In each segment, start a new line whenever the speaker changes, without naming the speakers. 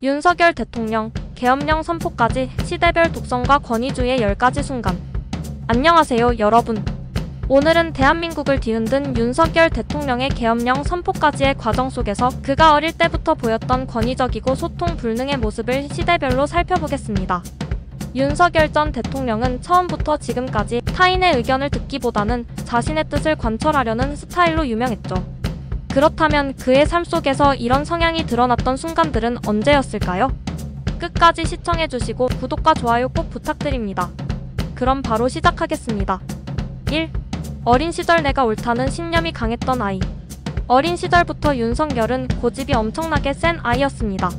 윤석열 대통령, 계엄령 선포까지 시대별 독선과 권위주의의 10가지 순간. 안녕하세요, 여러분. 오늘은 대한민국을 뒤흔든 윤석열 대통령의 계엄령 선포까지의 과정 속에서 그가 어릴 때부터 보였던 권위적이고 소통 불능의 모습을 시대별로 살펴보겠습니다. 윤석열 전 대통령은 처음부터 지금까지 타인의 의견을 듣기보다는 자신의 뜻을 관철하려는 스타일로 유명했죠. 그렇다면 그의 삶 속에서 이런 성향이 드러났던 순간들은 언제였을까요? 끝까지 시청해주시고 구독과 좋아요 꼭 부탁드립니다. 그럼 바로 시작하겠습니다. 1. 어린 시절 내가 옳다는 신념이 강했던 아이. 어린 시절부터 윤석열은 고집이 엄청나게 센 아이였습니다.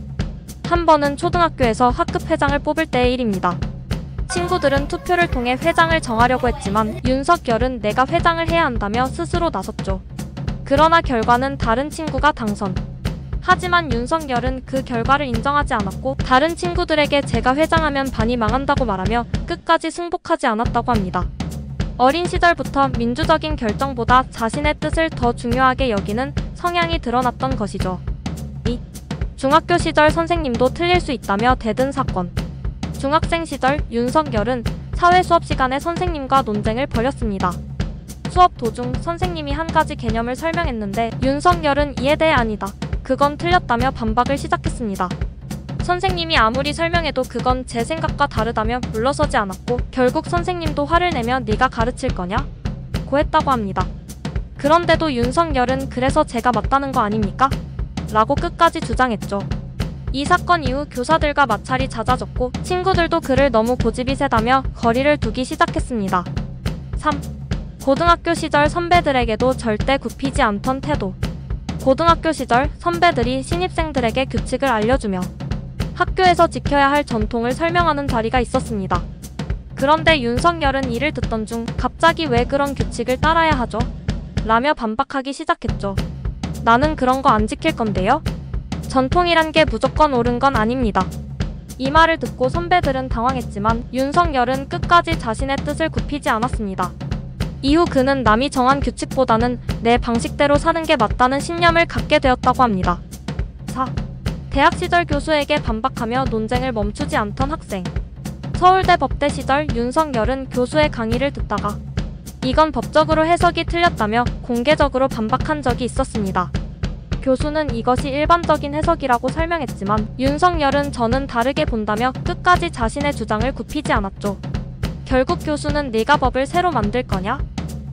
한 번은 초등학교에서 학급 회장을 뽑을 때의 일입니다. 친구들은 투표를 통해 회장을 정하려고 했지만 윤석열은 내가 회장을 해야 한다며 스스로 나섰죠. 그러나 결과는 다른 친구가 당선. 하지만 윤석열은 그 결과를 인정하지 않았고 다른 친구들에게 제가 회장하면 반이 망한다고 말하며 끝까지 승복하지 않았다고 합니다. 어린 시절부터 민주적인 결정보다 자신의 뜻을 더 중요하게 여기는 성향이 드러났던 것이죠. 2. 중학교 시절 선생님도 틀릴 수 있다며 대든 사건. 중학생 시절 윤석열은 사회 수업 시간에 선생님과 논쟁을 벌였습니다. 수업 도중 선생님이 한 가지 개념을 설명했는데 윤석열은 이에 대해 아니다, 그건 틀렸다며 반박을 시작했습니다. 선생님이 아무리 설명해도 그건 제 생각과 다르다며 물러서지 않았고 결국 선생님도 화를 내며 네가 가르칠 거냐? 고 했다고 합니다. 그런데도 윤석열은 그래서 제가 맞다는 거 아닙니까? 라고 끝까지 주장했죠. 이 사건 이후 교사들과 마찰이 잦아졌고 친구들도 그를 너무 고집이 세다며 거리를 두기 시작했습니다. 3. 고등학교 시절 선배들에게도 절대 굽히지 않던 태도. 고등학교 시절 선배들이 신입생들에게 규칙을 알려주며 학교에서 지켜야 할 전통을 설명하는 자리가 있었습니다. 그런데 윤석열은 이를 듣던 중 갑자기 왜 그런 규칙을 따라야 하죠? 라며 반박하기 시작했죠. 나는 그런 거 안 지킬 건데요? 전통이란 게 무조건 옳은 건 아닙니다. 이 말을 듣고 선배들은 당황했지만 윤석열은 끝까지 자신의 뜻을 굽히지 않았습니다. 이후 그는 남이 정한 규칙보다는 내 방식대로 사는 게 맞다는 신념을 갖게 되었다고 합니다. 4. 대학 시절 교수에게 반박하며 논쟁을 멈추지 않던 학생. 서울대 법대 시절 윤석열은 교수의 강의를 듣다가 이건 법적으로 해석이 틀렸다며 공개적으로 반박한 적이 있었습니다. 교수는 이것이 일반적인 해석이라고 설명했지만 윤석열은 저는 다르게 본다며 끝까지 자신의 주장을 굽히지 않았죠. 결국 교수는 네가 법을 새로 만들 거냐?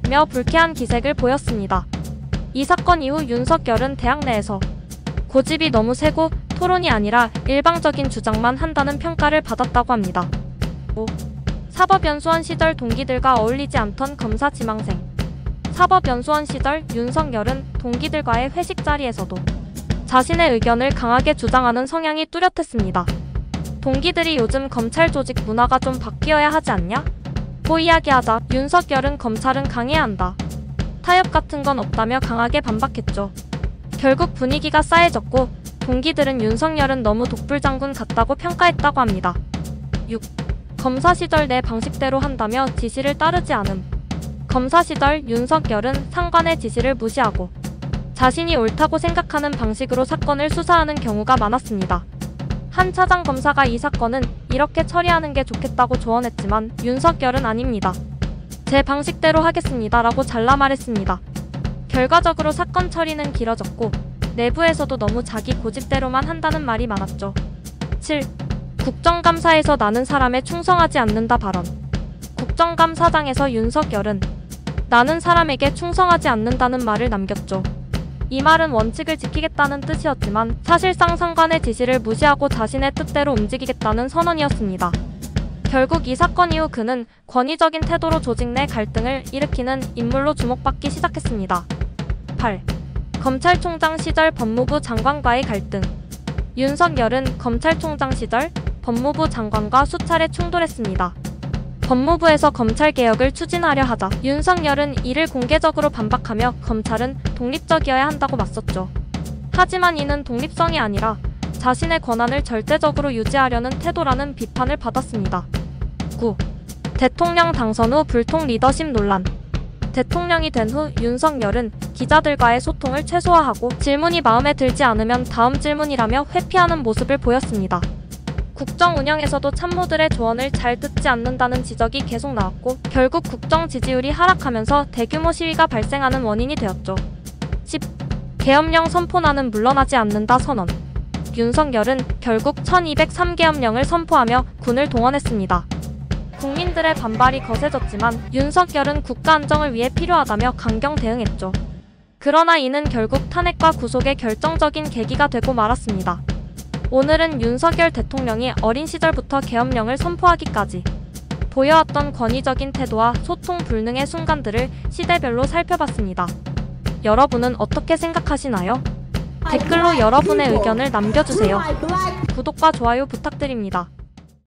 며 불쾌한 기색을 보였습니다. 이 사건 이후 윤석열은 대학 내에서 고집이 너무 세고 토론이 아니라 일방적인 주장만 한다는 평가를 받았다고 합니다. 5. 사법연수원 시절 동기들과 어울리지 않던 검사 지망생. 사법연수원 시절 윤석열은 동기들과의 회식 자리에서도 자신의 의견을 강하게 주장하는 성향이 뚜렷했습니다. 동기들이 요즘 검찰 조직 문화가 좀 바뀌어야 하지 않냐? 고 이야기하자 윤석열은 검찰은 강해야 한다, 타협 같은 건 없다며 강하게 반박했죠. 결국 분위기가 싸해졌고 동기들은 윤석열은 너무 독불장군 같다고 평가했다고 합니다. 6. 검사 시절 내 방식대로 한다며 지시를 따르지 않음. 검사 시절 윤석열은 상관의 지시를 무시하고 자신이 옳다고 생각하는 방식으로 사건을 수사하는 경우가 많았습니다. 한 차장 검사가 이 사건은 이렇게 처리하는 게 좋겠다고 조언했지만 윤석열은 아닙니다, 제 방식대로 하겠습니다 라고 잘라 말했습니다. 결과적으로 사건 처리는 길어졌고 내부에서도 너무 자기 고집대로만 한다는 말이 많았죠. 7. 국정감사에서 나는 사람에 충성하지 않는다 발언. 국정감사장에서 윤석열은 나는 사람에게 충성하지 않는다는 말을 남겼죠. 이 말은 원칙을 지키겠다는 뜻이었지만 사실상 상관의 지시를 무시하고 자신의 뜻대로 움직이겠다는 선언이었습니다. 결국 이 사건 이후 그는 권위적인 태도로 조직 내 갈등을 일으키는 인물로 주목받기 시작했습니다. 8. 검찰총장 시절 법무부 장관과의 갈등. 윤석열은 검찰총장 시절 법무부 장관과 수차례 충돌했습니다. 법무부에서 검찰개혁을 추진하려 하자 윤석열은 이를 공개적으로 반박하며 검찰은 독립적이어야 한다고 맞섰죠. 하지만 이는 독립성이 아니라 자신의 권한을 절대적으로 유지하려는 태도라는 비판을 받았습니다. 9. 대통령 당선 후 불통 리더십 논란. 대통령이 된 후 윤석열은 기자들과의 소통을 최소화하고 질문이 마음에 들지 않으면 다음 질문이라며 회피하는 모습을 보였습니다. 국정 운영에서도 참모들의 조언을 잘 듣지 않는다는 지적이 계속 나왔고 결국 국정 지지율이 하락하면서 대규모 시위가 발생하는 원인이 되었죠. 10. 계엄령 선포나는 물러나지 않는다 선언. 윤석열은 결국 1203계엄령을 선포하며 군을 동원했습니다. 국민들의 반발이 거세졌지만 윤석열은 국가 안정을 위해 필요하다며 강경 대응했죠. 그러나 이는 결국 탄핵과 구속의 결정적인 계기가 되고 말았습니다. 오늘은 윤석열 대통령이 어린 시절부터 계엄령을 선포하기까지 보여왔던 권위적인 태도와 소통 불능의 순간들을 시대별로 살펴봤습니다. 여러분은 어떻게 생각하시나요? 댓글로 여러분의 의견을 남겨주세요. 구독과 좋아요 부탁드립니다.